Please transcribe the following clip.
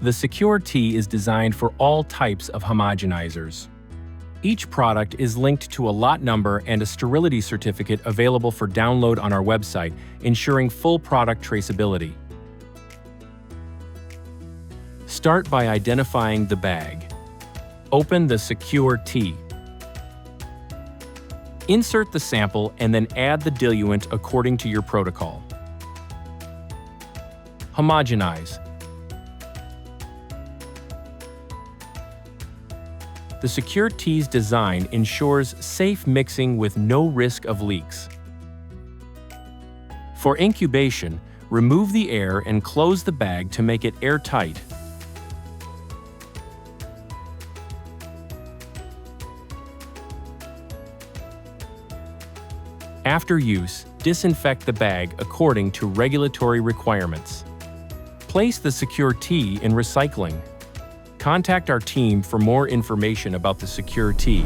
The Secure T is designed for all types of homogenizers. Each product is linked to a lot number and a sterility certificate available for download on our website, ensuring full product traceability. Start by identifying the bag. Open the Secure T. Insert the sample and then add the diluent according to your protocol. Homogenize. The Secure T's design ensures safe mixing with no risk of leaks. For incubation, remove the air and close the bag to make it airtight. After use, disinfect the bag according to regulatory requirements. Place the Secure T in recycling. Contact our team for more information about the Secure T.